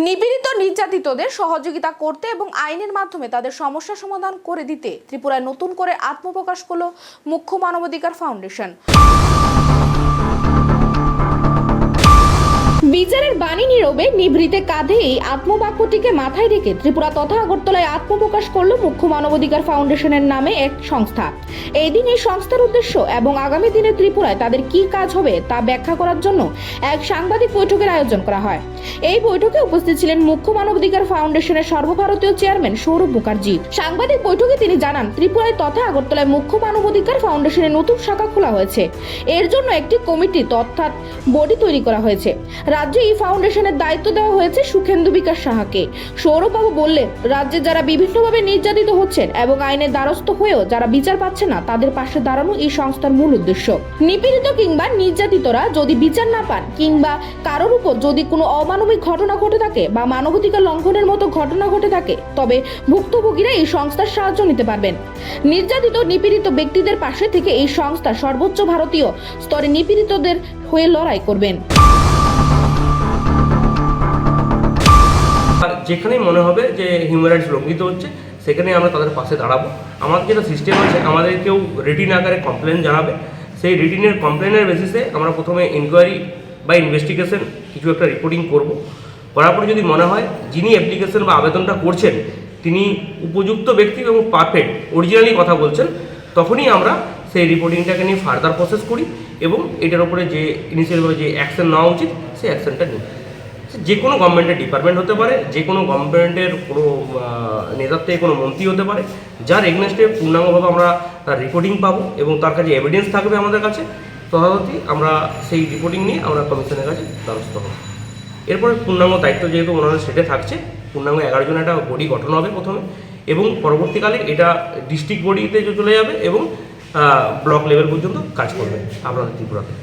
নিপীড়িত নির্যাতিতদের সহযোগিতা করতে এবং আইনের মাধ্যমে তাদের সমস্যা সমাধান করে দিতে ত্রিপুরায় নতুন করে আত্মপ্রকাশ করল মুখ্য মানবাধিকার ফাউন্ডেশন। বিচারের বাণী নীরবে নিভৃতে কাঁধে এই আত্মবাক্যটিকে মাথায় রেখে ত্রিপুরা তথা আগরতলায় আত্মপ্রকাশ করল মুখ্য মানবাধিকার ফাউন্ডেশনের নামে এক সংস্থা। এই দিন এই সংস্থার উদ্দেশ্য এবং আগামী দিনে ত্রিপুরায় তাদের কি কাজ হবে তা ব্যাখ্যা করার জন্য এক সাংবাদিক বৈঠকের আয়োজন করা হয়। এই বৈঠকে উপস্থিত ছিলেন মুখ্য মানবাধিকার ফাউন্ডেশনের সর্বভারতীয় চেয়ারম্যান সৌরভ মুখার্জি। সাংবাদিক বৈঠকে তিনি জানান, ত্রিপুরায় তথা আগরতলায় মুখ্য মানবাধিকার ফাউন্ডেশনের নতুন শাখা খোলা হয়েছে। এর জন্য একটি কমিটি অর্থাৎ বডি তৈরি করা হয়েছে। রাজ্যে এই ফাউন্ডেশনের দায়িত্ব দেওয়া হয়েছে সুখেন্দু বিকাশ সাহাকে। সৌরভবাবু বললেন, রাজ্যে যারা বিভিন্নভাবে নির্যাতিত হচ্ছেন এবং আইনের দ্বারস্থ হয়েও যারা বিচার পাচ্ছে না, তাদের পাশে দাঁড়ানো এই সংস্থার মূল উদ্দেশ্য। নিপীড়িত কিংবা নির্যাতিতরা যদি বিচার না পান কিংবা কারোর উপর যদি কোনো অমানবিক ঘটনা ঘটে থাকে বা মানবাধিকার লঙ্ঘনের মতো ঘটনা ঘটে থাকে, তবে ভুক্তভোগীরা এই সংস্থার সাহায্য নিতে পারবেন। নির্যাতিত নিপীড়িত ব্যক্তিদের পাশে থেকে এই সংস্থা সর্বোচ্চ ভারতীয় স্তরে নিপীড়িতদের হয়ে লড়াই করবেন। যেখানেই মনে হবে যে হিউম্যান রাইটস লঙ্ঘিত হচ্ছে, সেখানে আমরা তাদের পাশে দাঁড়াবো। আমাদের যেটা সিস্টেম আছে, আমাদের কেউ রিটিন আকারে কমপ্লেন জানাবে, সেই রিটিনের কমপ্লেনের বেসিসে আমরা প্রথমে ইনকোয়ারি বা ইনভেস্টিগেশন কিছু একটা রিপোর্টিং করব। করার পরে যদি মনে হয় যিনি অ্যাপ্লিকেশন বা আবেদনটা করছেন তিনি উপযুক্ত ব্যক্তি এবং পারফেক্ট অরিজিনালি কথা বলছেন, তখনই আমরা সেই রিপোর্টিংটাকে নিয়ে ফার্দার প্রসেস করি এবং এটার উপরে যে ইনিশিয়ালভাবে যে অ্যাকশন নেওয়া উচিত সেই অ্যাকশনটা নিই। যে কোনো গভর্নমেন্টের ডিপার্টমেন্ট হতে পারে, যে কোনো গভর্নমেন্টের কোনো নেতার থেকে কোনো মন্ত্রী হতে পারে, যার এগেনস্টে পূর্ণাঙ্গভাবে আমরা তার রিপোর্টিং পাবো এবং তার কাছে এভিডেন্স থাকবে আমাদের কাছে, তথাপি আমরা সেই রিপোর্টিং নিয়ে আমরা কমিশনের কাছে দ্বারস্থ হব। এরপরে পূর্ণাঙ্গ দায়িত্ব যেহেতু ওনাদের সেটে থাকছে, পূর্ণাঙ্গ 11 জন একটা বডি গঠন হবে প্রথমে এবং পরবর্তীকালে এটা ডিস্ট্রিক্ট বডিতে চলে যাবে এবং ব্লক লেভেল পর্যন্ত কাজ করবে আপনাদের ত্রিপুরাতে।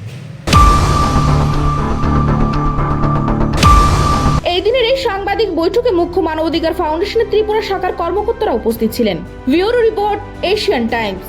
এই দিনের এই সাংবাদিক বৈঠকে মুখ্য মানবাধিকার ফাউন্ডেশনের ত্রিপুরা শাখার কর্মকর্তারা উপস্থিত ছিলেন। Bureau report, Asian Times.